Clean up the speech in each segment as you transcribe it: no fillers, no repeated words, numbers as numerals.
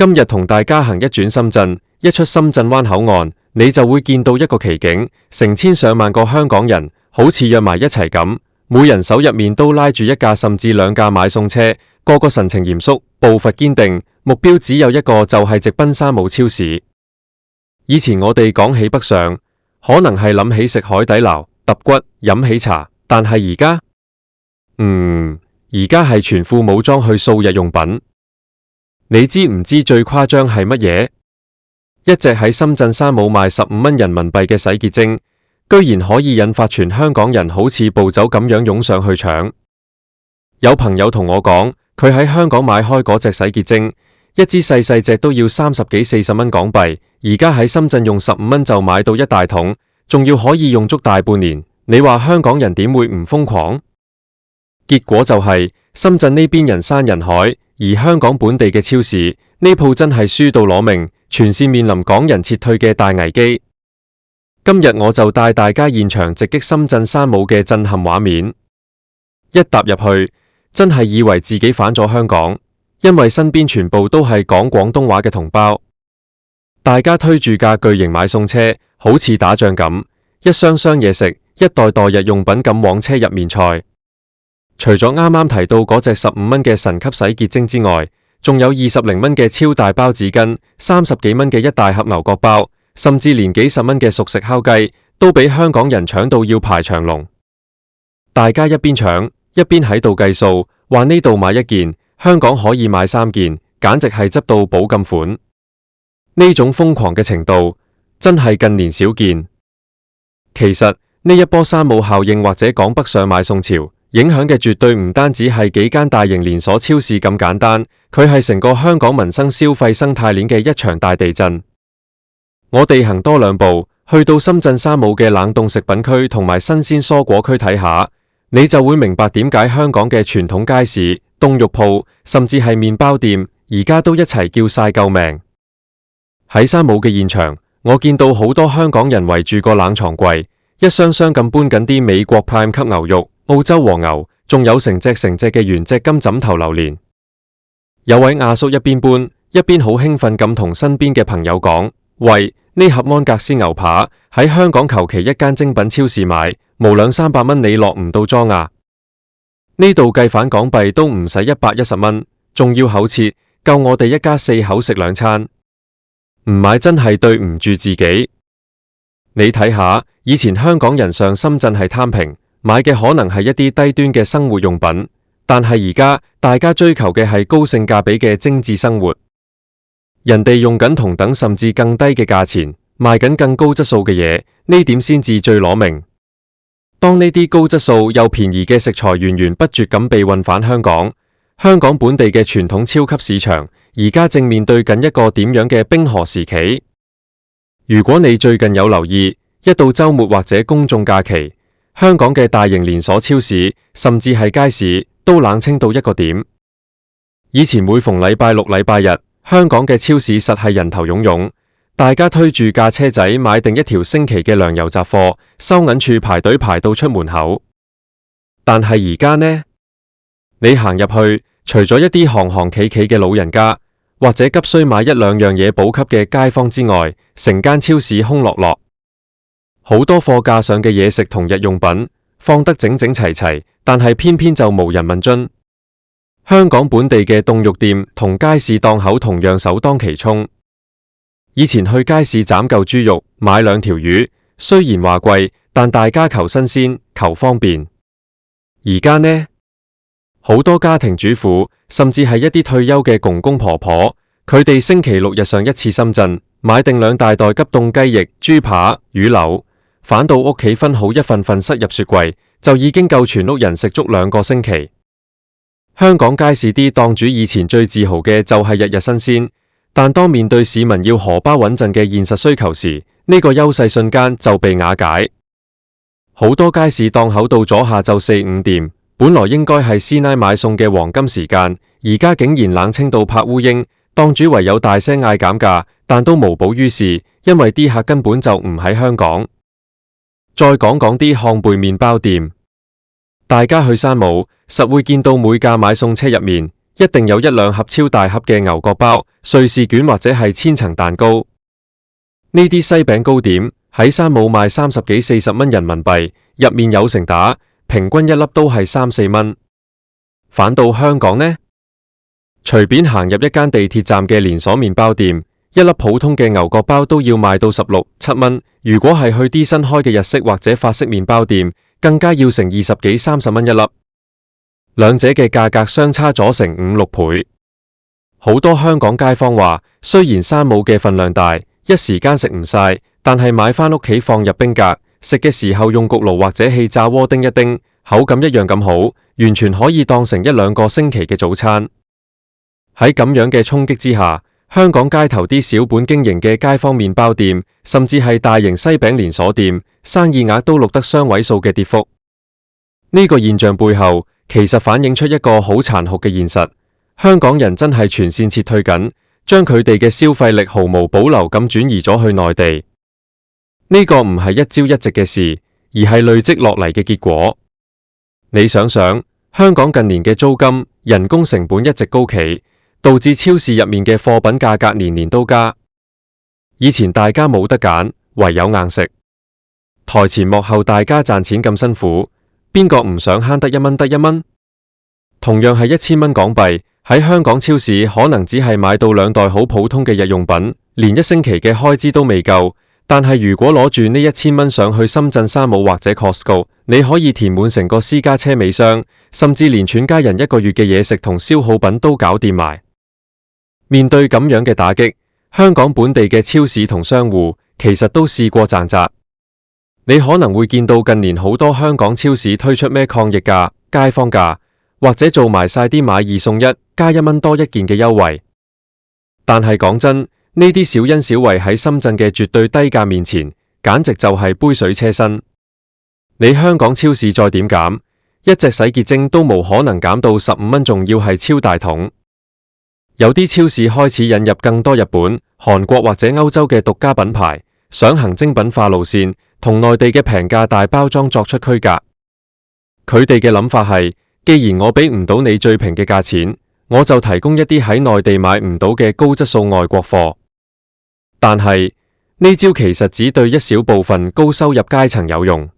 今日同大家行一轉深圳，一出深圳灣口岸，你就會見到一個奇景，成千上萬個香港人好似約埋一齊咁，每人手入面都拉住一架甚至兩架買餸車，個個神情嚴肅，步伐堅定，目標只有一個，就係直奔山姆超市。以前我哋講起北上，可能係諗起食海底撈、揼骨、飲喜茶，但係而家，而家係全副武裝去掃日用品。你知唔知最誇張係乜嘢？一隻喺深圳山姆賣15蚊人民幣嘅洗潔精，居然可以引發全香港人好似暴走咁樣湧上去搶。有朋友同我講，佢喺香港買開嗰隻洗潔精，一支細細隻都要30幾40蚊港幣，而家喺深圳用15蚊就買到一大桶，仲要可以用足大半年。你話香港人點會唔瘋狂？結果就係深圳呢邊人山人海，而香港本地嘅超市呢鋪真係輸到攞命，全線面臨港人撤退嘅大危機。今日我就帶大家現場直擊深圳山姆嘅震撼畫面。一踏入去，真係以為自己返咗香港，因為身邊全部都係講廣東話嘅同胞，大家推住架巨型買餸車，好似打仗咁，一箱箱嘢食，一袋袋日用品咁往車入面載。除咗啱啱提到嗰隻15蚊嘅神級洗潔精之外，仲有20零蚊嘅超大包紙巾，30幾蚊嘅一大盒牛角包，甚至連幾十蚊嘅熟食烤雞，都俾香港人搶到要排長龍。大家一邊搶，一邊喺度計數，話呢度買一件，香港可以買3件，簡直係執到寶咁款。呢種瘋狂嘅程度，真係近年少見。其實呢一波山姆效應或者講北上買餸潮，影響嘅絕對唔單止係幾間大型連鎖超市咁簡單，佢係成個香港民生消費生態鏈嘅一場大地震。我哋行多兩步，去到深圳山姆嘅冷凍食品區同埋新鮮蔬果區睇下，你就會明白點解香港嘅傳統街市、凍肉鋪，甚至係麵包店，而家都一齊叫晒救命。喺山姆嘅現場，我見到好多香港人圍住個冷藏櫃，一箱箱咁搬緊啲美國 Prime 級牛肉、澳洲和牛，仲有成隻嘅原隻金枕頭榴蓮。有位阿叔一邊搬，一邊好興奮咁同身邊嘅朋友講：喂，呢盒安格斯牛扒喺香港求其一間精品超市買，無200-300蚊你落唔到莊啊！呢度計返港幣都唔使110蚊，仲要厚切，夠我哋一家4口食2餐。唔買真係對唔住自己。你睇下，以前香港人上深圳係貪平，買嘅可能係一啲低端嘅生活用品，但係而家大家追求嘅係高性價比嘅精緻生活。人哋用緊同等甚至更低嘅價錢，賣緊更高質素嘅嘢，呢點先至最攞命。當呢啲高質素又便宜嘅食材源源不絕咁被運返香港，香港本地嘅傳統超級市場而家正面對緊一個點樣嘅冰河時期？如果你最近有留意，一到週末或者公眾假期，香港嘅大型連鎖超市甚至係街市都冷清到一個點。以前每逢禮拜六、禮拜日，香港嘅超市實係人頭湧湧，大家推住架車仔買定一條星期嘅糧油雜貨，收銀處排隊排到出門口。但係而家呢？你行入去，除咗一啲行企嘅老人家，或者急需買1-2樣嘢補給嘅街坊之外，成間超市空落落。好多貨架上嘅嘢食同日用品放得整整齊齊，但係偏偏就無人問津。香港本地嘅凍肉店同街市檔口同樣首當其衝。以前去街市斬嚿豬肉，買2條魚，雖然話貴，但大家求新鮮，求方便。而家呢？好多家庭主婦，甚至係一啲退休嘅公公婆婆，佢哋星期六日上一次深圳，買定2大袋急凍雞翼、豬扒、魚柳，返到屋企分好一份份塞入雪櫃，就已經夠全屋人食足2個星期。香港街市啲檔主以前最自豪嘅就係日日新鮮，但當面對市民要荷包穩陣嘅現實需求時，呢個優勢瞬間就被瓦解。好多街市檔口到咗下晝4-5點，本來應該係師奶買餸嘅黃金時間，而家竟然冷清到拍烏蠅，檔主唯有大聲嗌減價，但都無補於事，因為啲客根本就唔喺香港。再講講啲烘焙麵包店，大家去山姆實會見到每架買餸車入面一定有一兩盒超大盒嘅牛角包、瑞士卷或者係千層蛋糕。呢啲西餅糕點喺山姆賣30幾40蚊人民幣，入面有成打，平均一粒都係3、4蚊。反到香港呢，隨便行入一間地鐵站嘅連鎖麵包店，一粒普通嘅牛角包都要賣到16、7蚊。如果係去啲新開嘅日式或者法式麵包店，更加要成20幾、30蚊一粒。兩者嘅價格相差咗成5、6倍。好多香港街坊話，雖然山姆嘅份量大，一時間食唔晒，但係買返屋企放入冰格，食嘅時候用焗爐或者氣炸鍋叮一叮，口感一樣咁好，完全可以當成1、2個星期嘅早餐。喺咁樣嘅衝擊之下，香港街頭啲小本經營嘅街坊麵包店，甚至係大型西餅連鎖店，生意額都錄得雙位數嘅跌幅。呢個現象背後，其實反映出一個好殘酷嘅現實，香港人真係全線撤退緊，將佢哋嘅消費力毫無保留咁轉移咗去內地。呢個唔係一朝一夕嘅事，而係累積落嚟嘅結果。你想想，香港近年嘅租金、人工成本一直高企，導致超市入面嘅貨品價格年年都加。以前大家冇得揀，唯有硬食。台前幕後大家賺錢咁辛苦，邊個唔想慳得1蚊得1蚊？同樣係1000蚊港幣，喺香港超市可能只係買到2袋好普通嘅日用品，連1星期嘅開支都未夠。但係如果攞住呢1000蚊上去深圳山姆或者 Costco， 你可以填滿成個私家車尾箱，甚至連全家人1個月嘅嘢食同消耗品都搞掂埋。面對咁樣嘅打擊，香港本地嘅超市同商戶其實都試過賺扎。你可能會見到近年好多香港超市推出咩抗疫價、街坊價，或者做埋晒啲買2送1加1蚊多1件嘅優惠。但係講真，呢啲小恩小惠喺深圳嘅絕對低價面前，簡直就係杯水車薪。你香港超市再點減，一隻洗潔精都無可能減到15蚊，仲要係超大桶。有啲超市開始引入更多日本、韓國或者歐洲嘅獨家品牌，想行精品化路線，同內地嘅平價大包裝作出區隔。佢哋嘅諗法係，既然我俾唔到你最平嘅價錢，我就提供一啲喺內地買唔到嘅高質素外國貨。但係呢招其實只對一小部分高收入階層有用，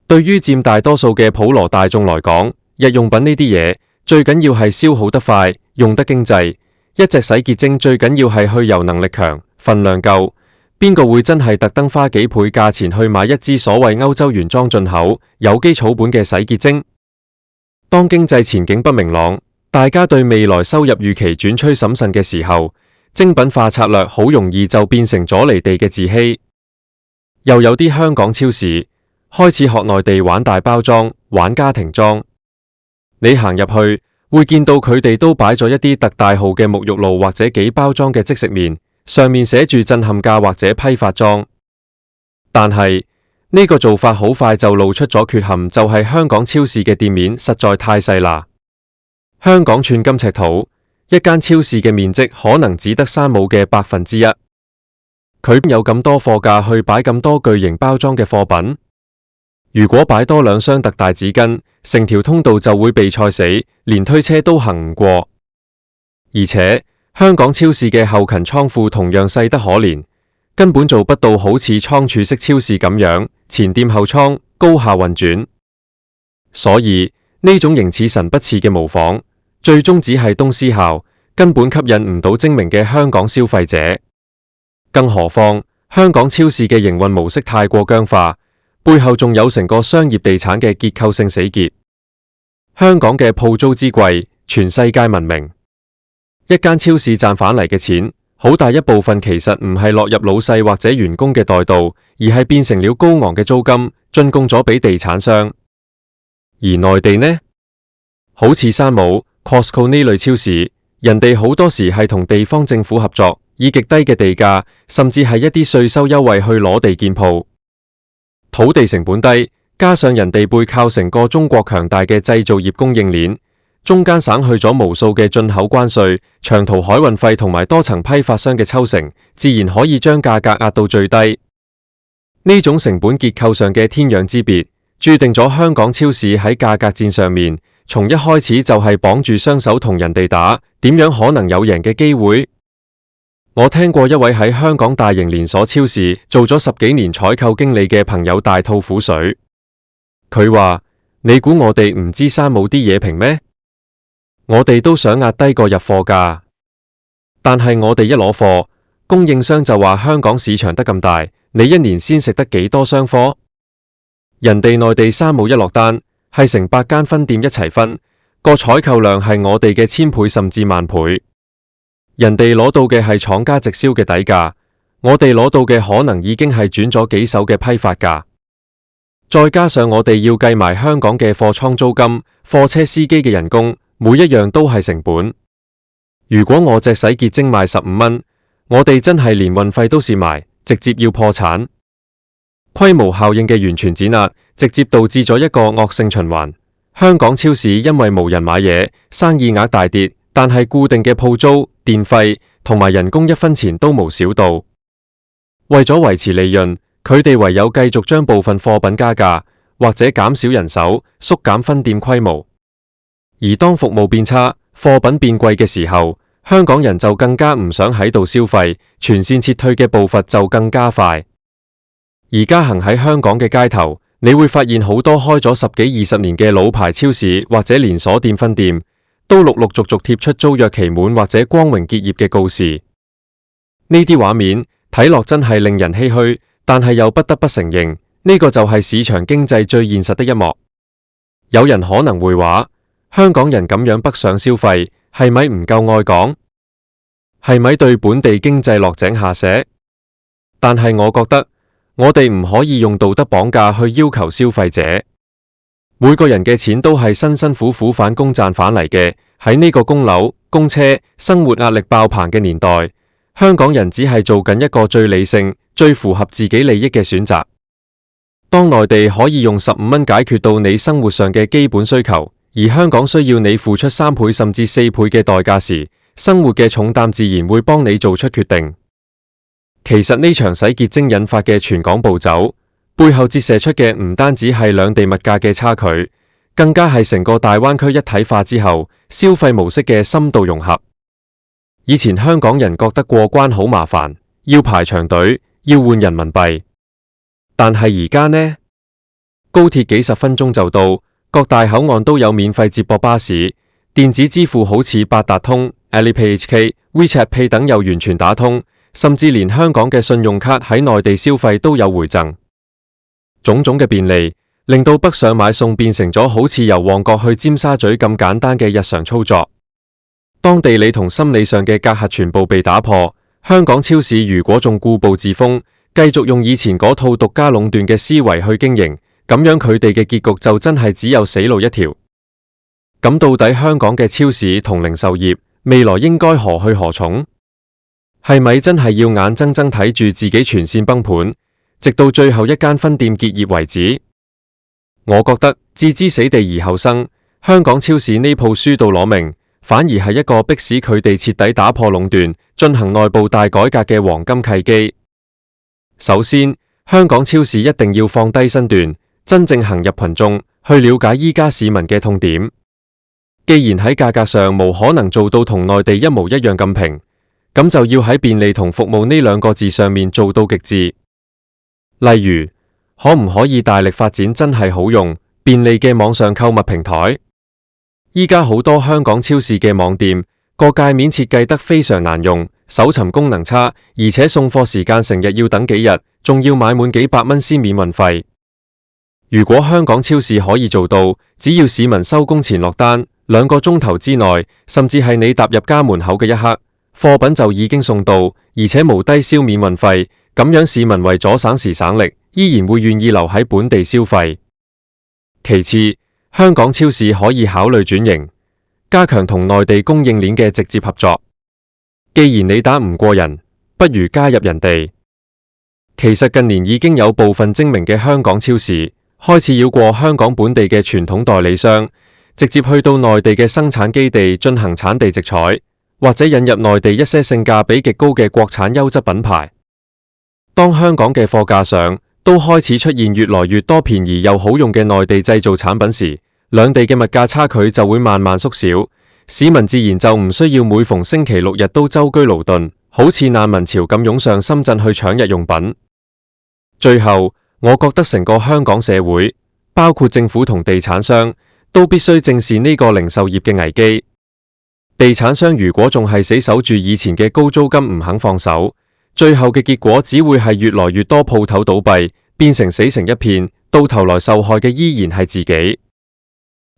對於佔大多數嘅普羅大眾來講，日用品呢啲嘢最緊要係消耗得快，用得經濟。一隻洗潔精最緊要係去油能力強，份量夠。邊個會真係特登花幾倍價錢去買一支所謂歐洲原裝進口有機草本嘅洗潔精？當經濟前景不明朗，大家對未來收入預期轉趨審慎嘅時候，精品化策略好容易就變成咗離地嘅自欺。又有啲香港超市開始學內地玩大包裝、玩家庭裝。你行入去會見到佢哋都擺咗一啲特大號嘅沐浴露或者幾包裝嘅即食麵，上面寫住震撼價或者批發裝。但係呢個做法好快就露出咗缺陷，就係香港超市嘅店面實在太細啦。香港寸金尺土，一間超市嘅面積可能只得山姆嘅1%。佢有咁多貨架去擺咁多巨型包裝嘅貨品？如果擺多2箱特大紙巾，成條通道就會被塞死，連推車都行唔過。而且香港超市嘅後勤倉庫同樣細得可憐，根本做不到好似倉儲式超市咁樣前店後倉高效運轉。所以呢種形似神不似嘅模仿，最終只係東施效，根本吸引唔到精明嘅香港消費者。更何況香港超市嘅營運模式太過僵化，背後仲有成個商業地產嘅結構性死結。香港嘅鋪租之貴，全世界聞名。一間超市賺返嚟嘅錢，好大一部分其實唔係落入老細或者員工嘅袋度，而係變成了高昂嘅租金，進貢咗俾地產商。而內地呢？好似山姆、Costco 呢類超市，人哋好多時係同地方政府合作，以極低嘅地價，甚至係一啲稅收優惠去攞地建鋪。土地成本低，加上人哋背靠成個中國強大嘅製造業供應鏈，中間省去咗無數嘅進口關稅、長途海運費同埋多層批發商嘅抽成，自然可以將價格壓到最低。呢種成本結構上嘅天壤之別，注定咗香港超市喺價格戰上面從一開始就係綁住雙手同人哋打，點樣可能有贏嘅機會？我聽過一位喺香港大型連鎖超市做咗10幾年採購經理嘅朋友大吐苦水。佢話：你估我哋唔知山姆啲嘢平咩？我哋都想壓低個入貨價，但係我哋一攞貨，供應商就話香港市場得咁大，你一年先食得幾多箱貨？人哋內地山姆一落單，係成百間分店一齊分，個採購量係我哋嘅1000倍甚至萬倍。人哋攞到嘅係廠家直銷嘅底價，我哋攞到嘅可能已經係轉咗幾手嘅批發價，再加上我哋要計埋香港嘅貨倉租金、貨車司機嘅人工，每一樣都係成本。如果我隻洗潔精賣15蚊，我哋真係連運費都蝕埋，直接要破產。規模效應嘅完全碾壓，直接導致咗一個惡性循環。香港超市因為無人買嘢，生意額大跌，但係固定嘅鋪租、電費同埋人工1分錢都無少到。為咗維持利潤，佢哋唯有繼續將部分貨品加價，或者減少人手，縮減分店規模。而當服務變差、貨品變貴嘅時候，香港人就更加唔想喺度消費，全線撤退嘅步伐就更加快。而家行喺香港嘅街頭，你會發現好多開咗10幾20年嘅老牌超市或者連鎖店分店，都陸陸續續貼出租約期滿或者光榮結業嘅告示。呢啲畫面睇落真係令人唏噓，但係又不得不承認，呢個就係市場經濟最現實的一幕。有人可能會話，香港人咁樣北上消費，係咪唔夠愛港？係咪對本地經濟落井下石？但係我覺得，我哋唔可以用道德綁架去要求消費者。每個人嘅錢都係辛辛苦苦返工賺返嚟嘅，喺呢個供樓、供車、生活壓力爆棚嘅年代，香港人只係做緊一個最理性、最符合自己利益嘅選擇。當內地可以用15蚊解決到你生活上嘅基本需求，而香港需要你付出3倍甚至4倍嘅代價時，生活嘅重擔自然會幫你做出決定。其實呢場洗潔精引發嘅全港暴走，背後折射出嘅唔單止係兩地物價嘅差距，更加係成個大灣區一體化之後消費模式嘅深度融合。以前香港人覺得過關好麻煩，要排長隊，要換人民幣，但係而家呢？高鐵幾10分鐘就到，各大口岸都有免費接駁巴士，電子支付好似八達通、Alipay HK、WeChat Pay 等又完全打通，甚至連香港嘅信用卡喺內地消費都有回贈。種種嘅便利，令到北上買餸變成咗好似由旺角去尖沙咀咁簡單嘅日常操作。當地理同心理上嘅隔閡全部被打破，香港超市如果仲固步自封，繼續用以前嗰套獨家壟斷嘅思維去經營，咁樣佢哋嘅結局就真係只有死路一條。咁到底香港嘅超市同零售業未來應該何去何從？係咪真係要眼睜睜睇住自己全線崩盤，直到最後一間分店結業為止？我覺得置之死地而後生，香港超市呢鋪輸到攞命，反而係一個迫使佢哋徹底打破壟斷、進行內部大改革嘅黃金契機。首先，香港超市一定要放低身段，真正行入群眾，去了解依家市民嘅痛點。既然喺價格上無可能做到同內地一模一樣咁平，咁就要喺便利同服務呢2個字上面做到極致。例如，可唔可以大力發展真係好用、便利嘅網上購物平台？依家好多香港超市嘅網店個界面設計得非常難用，搜尋功能差，而且送貨時間成日要等幾日，仲要買滿幾百蚊先免運費。如果香港超市可以做到，只要市民收工前落單，2個鐘頭之內，甚至係你踏入家門口嘅一刻，貨品就已經送到，而且無低消免運費，咁樣市民為咗省時省力，依然會願意留喺本地消費。其次，香港超市可以考慮轉型，加強同內地供應鏈嘅直接合作。既然你打唔過人，不如加入人哋。其實近年已經有部分精明嘅香港超市開始繞過香港本地嘅傳統代理商，直接去到內地嘅生產基地進行產地直採，或者引入內地一些性價比極高嘅國產優質品牌。當香港嘅貨架上都開始出現越來越多便宜又好用嘅內地製造產品時，兩地嘅物價差距就會慢慢縮小，市民自然就唔需要每逢星期六日都舟車勞頓，好似難民潮咁湧上深圳去搶日用品。最後，我覺得成個香港社會，包括政府同地產商，都必須正視呢個零售業嘅危機。地產商如果仲係死守住以前嘅高租金唔肯放手，最後嘅結果只會係越來越多鋪頭倒閉，變成死成一片，到頭來受害嘅依然係自己。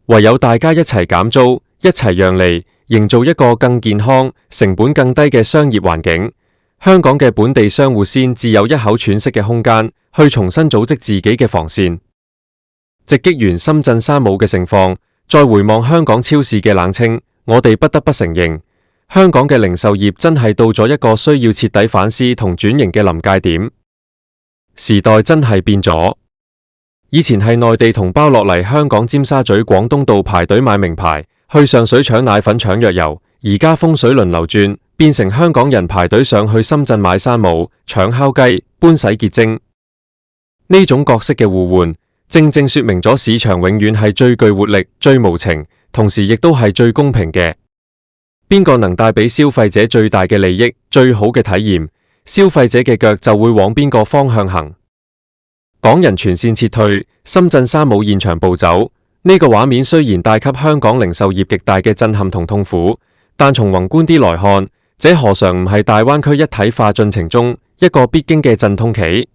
唯有大家一齊減租，一齊讓利，營造一個更健康、成本更低嘅商業環境，香港嘅本地商戶先至有一口喘息嘅空間，去重新組織自己嘅防線。直擊完深圳山姆嘅盛況，再回望香港超市嘅冷清，我哋不得不承認，香港嘅零售業真係到咗一個需要徹底反思同轉型嘅臨界點。時代真係變咗，以前係內地同胞落嚟香港尖沙咀廣東道排隊買名牌，去上水搶奶粉搶藥油，而家風水輪流轉，變成香港人排隊上去深圳買山姆、搶烤雞、搬洗潔精。呢種角色嘅互換，正正說明咗市場永遠係最具活力、最無情，同時亦都係最公平嘅。邊個能帶俾消費者最大嘅利益、最好嘅體驗，消費者嘅腳就會往邊個方向行。港人全線撤退，深圳山姆現場暴走，呢個畫面雖然帶給香港零售業極大嘅震撼同痛苦，但從宏觀啲來看，這何嘗唔係大灣區一體化進程中一個必經嘅陣痛期？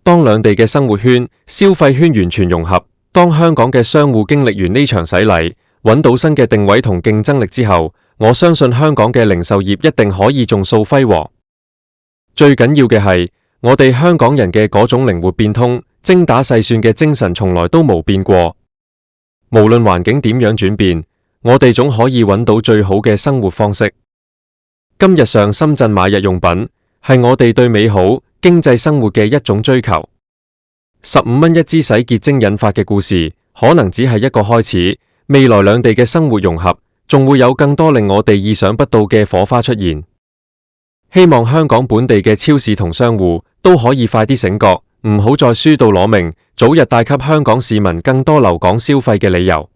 當兩地嘅生活圈、消費圈完全融合，當香港嘅商戶經歷完呢場洗禮，揾到新嘅定位同競爭力之後，我相信香港嘅零售業一定可以縱掃輝煌。最緊要嘅係，我哋香港人嘅嗰種靈活變通、精打細算嘅精神從來都冇變過。無論環境點樣轉變，我哋總可以揾到最好嘅生活方式。今日上深圳買日用品，係我哋對美好經濟生活嘅一種追求。15蚊一支洗潔精引發嘅故事，可能只係一個開始。未來兩地嘅生活融合，仲會有更多令我哋意想不到嘅火花出現。希望香港本地嘅超市同商戶都可以快啲醒覺，唔好再輸到攞命，早日帶給香港市民更多留港消費嘅理由。